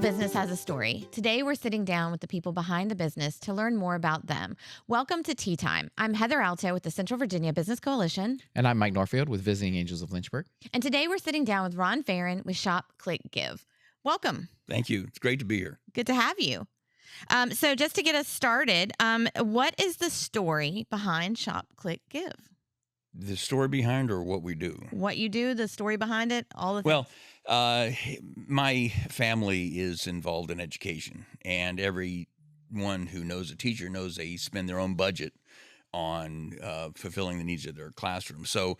business has a story. Today, we're sitting down with the people behind the business to learn more about them. Welcome to Tea Time. I'm Heather Alto with the Central Virginia Business Coalition. And I'm Mike Norfield with Visiting Angels of Lynchburg. And today, we're sitting down with Ron Farron with Shop, Click, Give. Welcome. Thank you. It's great to be here. Good to have you. So just to get us started, what is the story behind Shop, Click, Give? The story behind or what we do? What you do, the story behind it, all the things. Well, my family is involved in education, and everyone who knows a teacher knows they spend their own budget on fulfilling the needs of their classroom. So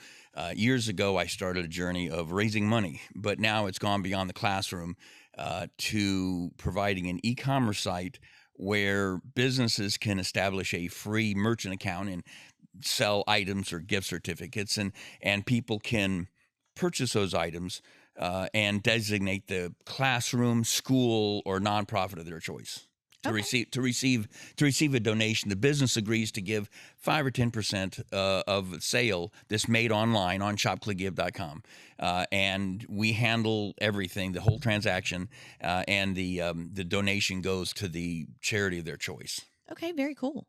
years ago, I started a journey of raising money, but now it's gone beyond the classroom to providing an e-commerce site where businesses can establish a free merchant account and sell items or gift certificates, and people can purchase those items and designate the classroom, school, or nonprofit of their choice to receive a donation. The business agrees to give 5 or 10% of sale that's made online on shopclickgive.com, and we handle everything, the whole transaction, and the donation goes to the charity of their choice. Okay, very cool.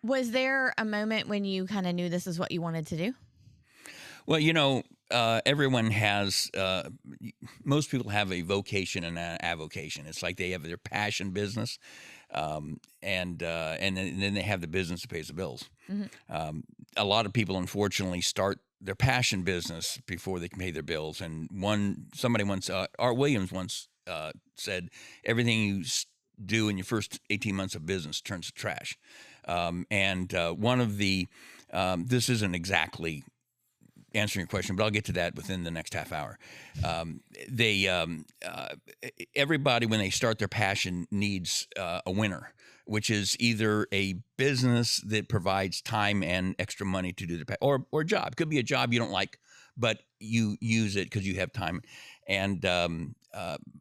Was there a moment when you kind of knew this is what you wanted to do? Well, you know, everyone has, most people have a vocation and an avocation. It's like they have their passion business, and then they have the business that pays the bills. Mm-hmm. A lot of people, unfortunately, start their passion business before they can pay their bills. And somebody once, Art Williams once said, everything you do in your first 18 months of business turns to trash. One of the, this isn't exactly answering your question, but I'll get to that within the next half hour. Everybody, when they start their passion, needs a winner, which is either a business that provides time and extra money to do the or a job. It could be a job you don't like, but you use it because you have time. And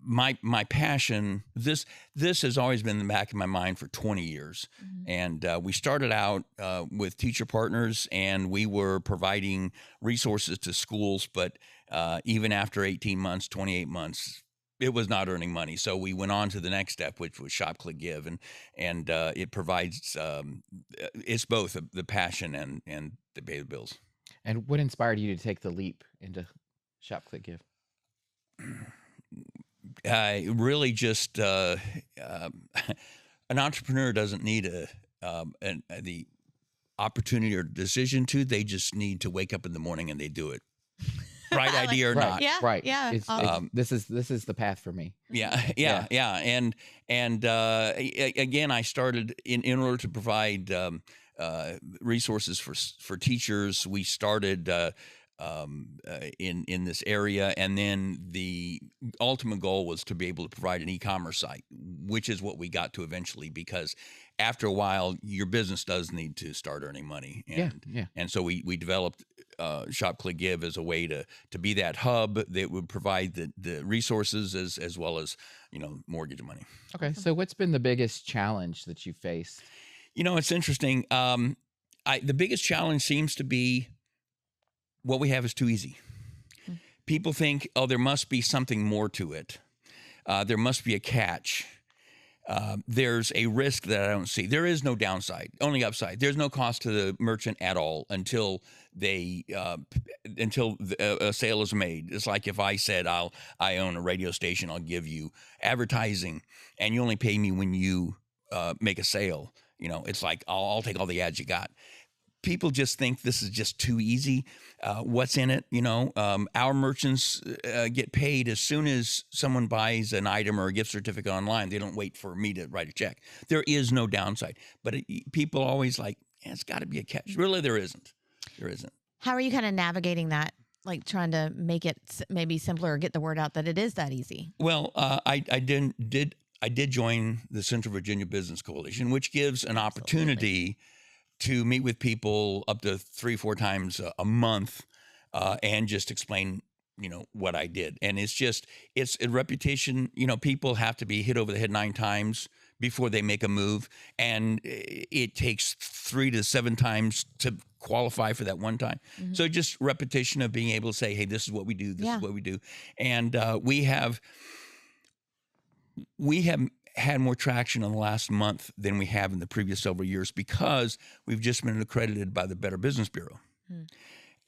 my passion, this has always been in the back of my mind for 20 years. Mm-hmm. And we started out with teacher partners, and we were providing resources to schools. But even after 18 months, 28 months, it was not earning money. So we went on to the next step, which was Shop, Click, Give. And it provides, it's both the passion and the pay the bills. And what inspired you to take the leap into Shop, Click, Give? Really just an entrepreneur doesn't need the opportunity or decision to. They just need to wake up in the morning and they do it. Right idea or not. Yeah, right. Yeah. This is the path for me. Yeah. And again, I started in order to provide resources for teachers. We started in this area, and then the ultimate goal was to be able to provide an e-commerce site, which is what we got to eventually, because after a while your business does need to start earning money. And so we developed Shop, Click, Give as a way to be that hub that would provide the resources as well as, mortgage money. Okay, so what's been the biggest challenge that you faced? It's interesting. The biggest challenge seems to be what we have is too easy. Mm-hmm. People think, there must be something more to it. There must be a catch. There's a risk that I don't see. There is no downside, only upside. There's no cost to the merchant at all until a sale is made. It's like if I said I own a radio station, I'll give you advertising, and you only pay me when you make a sale. It's like I'll take all the ads you got. People just think this is just too easy. What's in it? Our merchants get paid as soon as someone buys an item or a gift certificate online. They don't wait for me to write a check. There is no downside. But people always like, it's got to be a catch. Really, there isn't. There isn't. How are you kind of navigating that? Like trying to make it maybe simpler or get the word out that it is that easy? Well, I did join the Central Virginia Business Coalition, which gives an opportunity to meet with people up to 3-4 times a month and just explain, what I did. And it's a reputation. People have to be hit over the head 9 times before they make a move. And it takes 3 to 7 times to qualify for that one time. Mm-hmm. So just repetition of being able to say, hey, this is what we do. This is what we do. And we have we have had more traction in the last month than we have in the previous several years because we've just been accredited by the Better Business Bureau.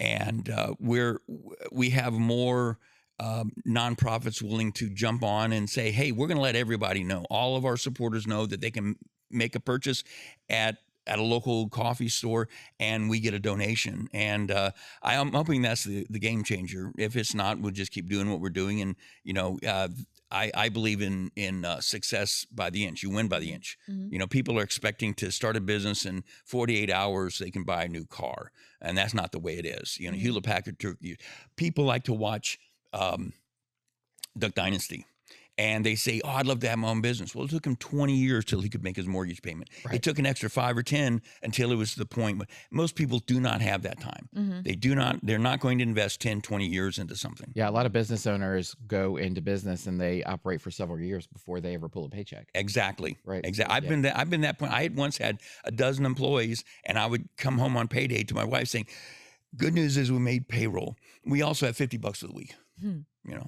And we have more nonprofits willing to jump on and say, hey, we're going to let everybody know, all of our supporters know that they can make a purchase at a local coffee store and we get a donation. And I'm hoping that's the game changer. If it's not, we'll just keep doing what we're doing. And, I believe in success by the inch. You win by the inch. People are expecting to start a business in 48 hours. They can buy a new car. And that's not the way it is. Hewlett Packard, people like to watch Duck Dynasty. And they say, oh, I'd love to have my own business. Well, it took him 20 years till he could make his mortgage payment. Right. It took an extra 5 or 10 until it was to the point. But most people do not have that time. They're not going to invest 10, 20 years into something. Yeah, a lot of business owners go into business and they operate for several years before they ever pull a paycheck. Exactly. Right. Exactly. I've been that point. I had once had a dozen employees and I would come home on payday to my wife saying, good news is we made payroll. We also have $50 for the week.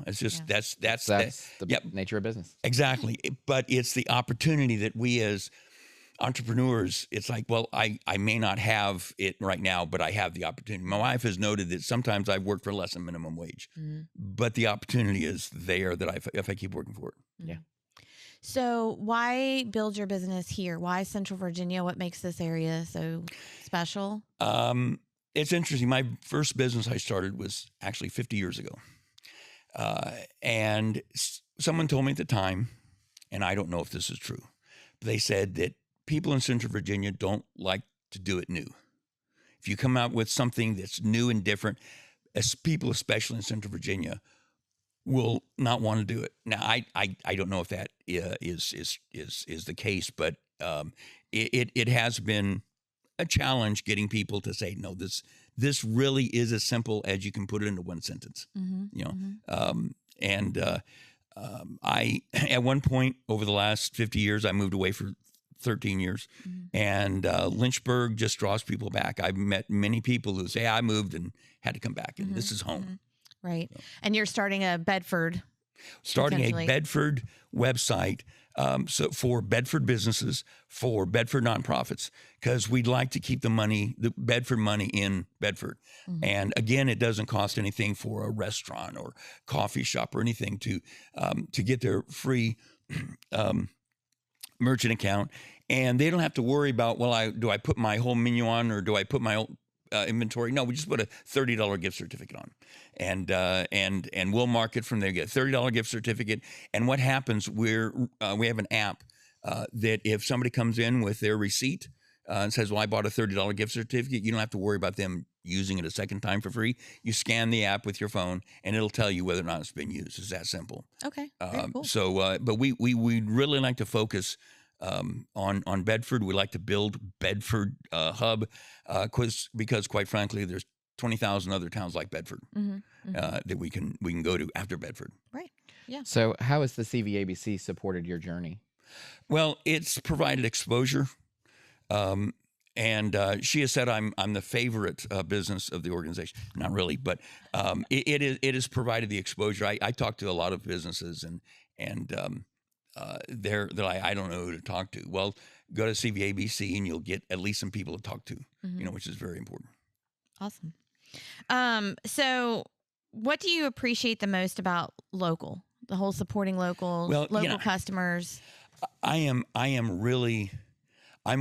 It's just that's the nature of business. Exactly. But it's the opportunity that we as entrepreneurs, it's like, well, I may not have it right now, but I have the opportunity. My wife has noted that sometimes I've worked for less than minimum wage, but the opportunity is there that if I keep working for it. Yeah. So why build your business here? Why Central Virginia? What makes this area so special? It's interesting. My first business I started was actually 50 years ago. And someone told me at the time, and I don't know if this is true, but they said that people in Central Virginia don't like to do it new. If you come out with something that's new and different, as people, especially in Central Virginia, will not want to do it. Now, I don't know if that is the case, but it has been a challenge getting people to say, no, this really is as simple as you can put it into one sentence. I at one point over the last 50 years, I moved away for 13 years, and Lynchburg just draws people back. I've met many people who say I moved and had to come back, and this is home. Right. So. And you're starting a Bedford. Starting a Bedford website. So for Bedford businesses, for Bedford nonprofits, because we'd like to keep the Bedford money in Bedford. And again, it doesn't cost anything for a restaurant or coffee shop or anything to get their free merchant account. And they don't have to worry about, do I put my whole menu on or do I put my inventory? No, we just put a $30 gift certificate on. And we'll mark it from there. Get a $30 gift certificate. And what happens? We have an app that if somebody comes in with their receipt and says, "Well, I bought a $30 gift certificate," you don't have to worry about them using it a second time for free. You scan the app with your phone, and it'll tell you whether or not it's been used. It's that simple. Okay. Very cool. So, but we really like to focus on Bedford. We like to build Bedford hub because, quite frankly, there's 20,000 other towns like Bedford that we can go to after Bedford. Right. Yeah. So how has the CVABC supported your journey? Well, it's provided exposure. And she has said I'm the favorite business of the organization. Not really, but it has provided the exposure. I talk to a lot of businesses and they're like, I don't know who to talk to. Well, go to CVABC and you'll get at least some people to talk to, which is very important. Awesome. So what do you appreciate the most about local, the whole supporting local customers? I'm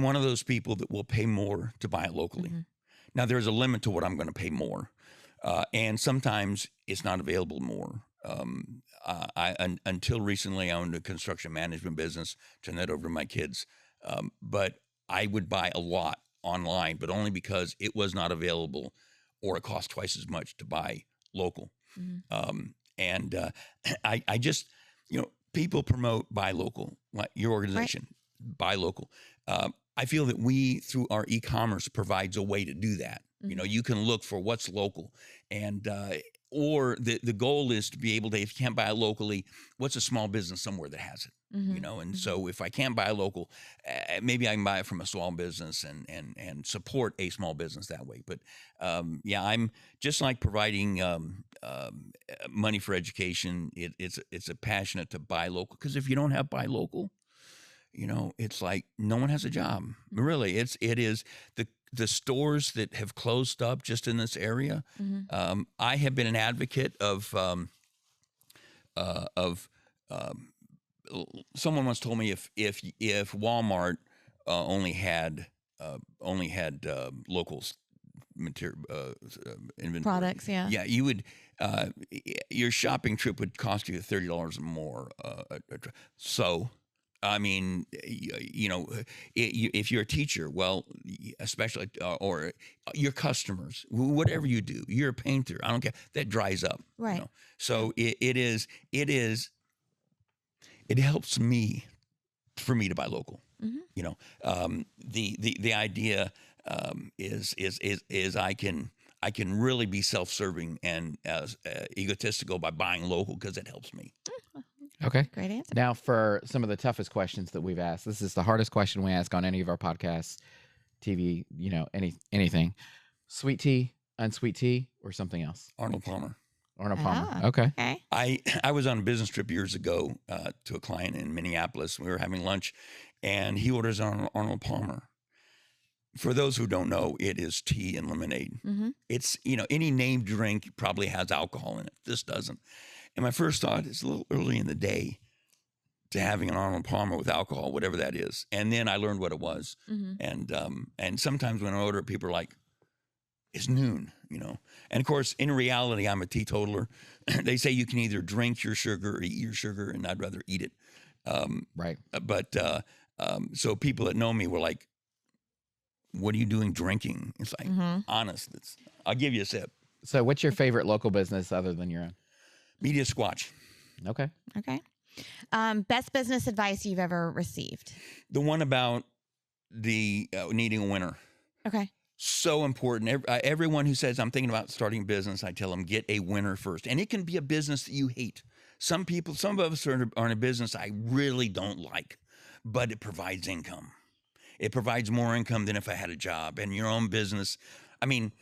one of those people that will pay more to buy it locally. Now there's a limit to what I'm going to pay more. And sometimes it's not available more. Until recently I owned a construction management business, turned that over to my kids. But I would buy a lot online, but only because it was not available or it cost twice as much to buy local. I just, people promote buy local, like your organization, buy local. I feel that we, through our e-commerce, provides a way to do that. You can look for what's local, and or the goal is to be able to, if you can't buy it locally, what's a small business somewhere that has it? And so if I can't buy local, maybe I can buy it from a small business and support a small business that way. But I'm just like providing money for education. It's a passionate to buy local, because if you don't have buy local, it's like no one has a job. Really, it is the stores that have closed up just in this area. I have been an advocate of someone once told me if Walmart only had local material inventory Products, yeah. you would your shopping trip would cost you $30 more. So I mean, if you're a teacher, well, especially or your customers, whatever you do, you're a painter, I don't care, that dries up, Right. So it helps me for me to buy local. The idea is I can really be self-serving and egotistical by buying local, because it helps me. Okay. Great answer. Now, for some of the toughest questions that we've asked, this is the hardest question we ask on any of our podcasts, TV, anything. Sweet tea, unsweet tea, or something else? Arnold Palmer. Arnold Palmer. Oh, Okay. I was on a business trip years ago to a client in Minneapolis. We were having lunch, and he orders Arnold Palmer. For those who don't know, it is tea and lemonade. It's, any named drink probably has alcohol in it. This doesn't. And my first thought is a little early in the day to having an Arnold Palmer with alcohol, whatever that is. And then I learned what it was. And sometimes when I order it, people are like, it's noon, And of course, in reality, I'm a teetotaler. They say you can either drink your sugar or eat your sugar, and I'd rather eat it. Right. But so people that know me were like, what are you doing drinking? It's like, honest. I'll give you a sip. So what's your favorite local business other than your own? Media Squatch. Okay. Best business advice you've ever received? The one about the needing a winner. Okay. So important. Everyone who says, I'm thinking about starting a business, I tell them, get a winner first. And it can be a business that you hate. Some of us are in a business I really don't like, but it provides income. It provides more income than if I had a job. And your own business, I mean,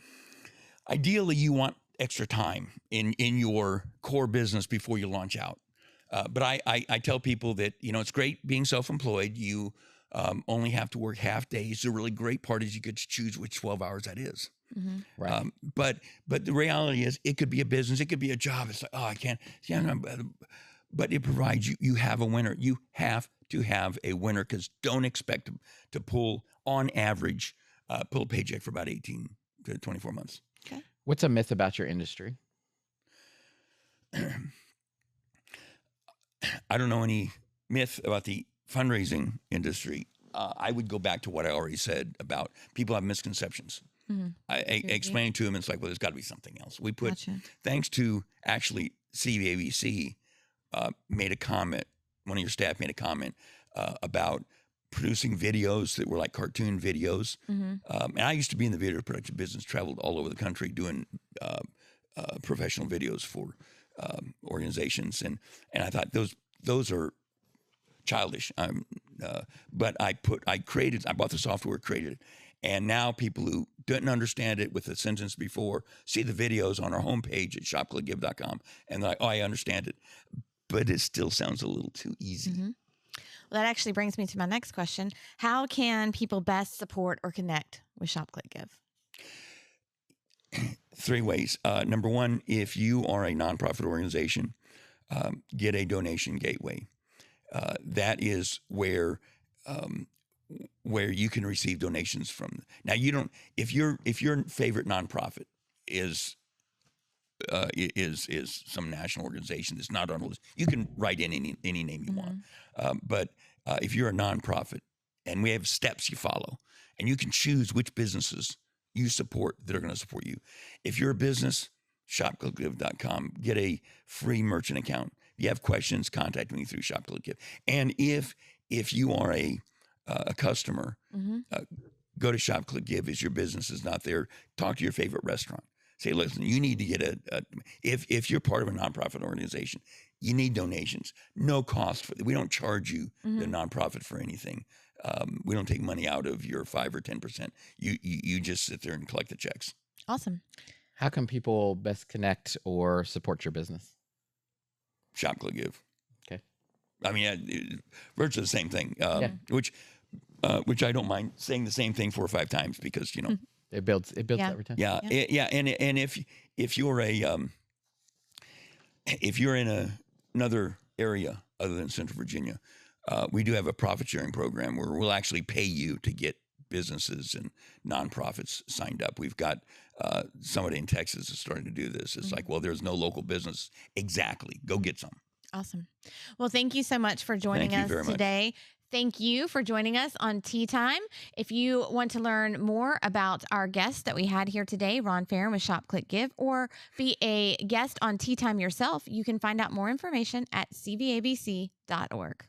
ideally you want extra time in your core business before you launch out. But I tell people that, it's great being self-employed. You only have to work half days. The really great part is you get to choose which 12 hours that is. Right. But the reality is, it could be a business, it could be a job. It's like, oh, I can't. But it provides you have a winner. You have to have a winner, because don't expect to pull, on average, pull a paycheck for about 18 to 24 months. Okay. What's a myth about your industry? I don't know any myth about the fundraising industry. I would go back to what I already said about people have misconceptions. I explained to them, it's like, well, there's got to be something else. We put, thanks to actually CVABC made a comment, one of your staff made a comment about producing videos that were like cartoon videos. And I used to be in the video production business, traveled all over the country doing professional videos for organizations. And I thought those are childish. But I bought the software, created it. And now people who didn't understand it with the sentence before see the videos on our homepage at shopclickgive.com, and they're like, oh, I understand it. But it still sounds a little too easy. Well, that actually brings me to my next question. How can people best support or connect with Shop Click Give? 3 ways. Number one, if you are a nonprofit organization, get a donation gateway. That is where you can receive donations from. Now, you don't. If your favorite nonprofit is some national organization that's not on the list, you can write in any name you want. But if you're a nonprofit, and we have steps you follow, and you can choose which businesses you support that are going to support you. If you're a business, shopclickgive.com, get a free merchant account. If you have questions, contact me through ShopClickGive. And if you are a customer, go to ShopClickGive. If your business is not there, talk to your favorite restaurant. Say, listen, you need to get if you're part of a nonprofit organization, you need donations. No cost for that. We don't charge you, the nonprofit, for anything. We don't take money out of your 5 or 10%. You just sit there and collect the checks. Awesome. How can people best connect or support your business? Shop, click, give. Okay. I mean, virtually the same thing. Yeah. Which I don't mind saying the same thing 4 or 5 times because It builds Yeah. every time. yeah, and if you're in another area other than Central Virginia, we do have a profit sharing program where we'll actually pay you to get businesses and nonprofits signed up. We've got somebody in Texas is starting to do this. It's like, well, there's no local business. Exactly. Go get some. Awesome. Well, thank you so much for joining Thank you us very much. today. Thank you for joining us on Tea Time. If you want to learn more about our guest that we had here today, Ron Farron with Shop, Click, Give, or be a guest on Tea Time yourself, you can find out more information at cvabc.org.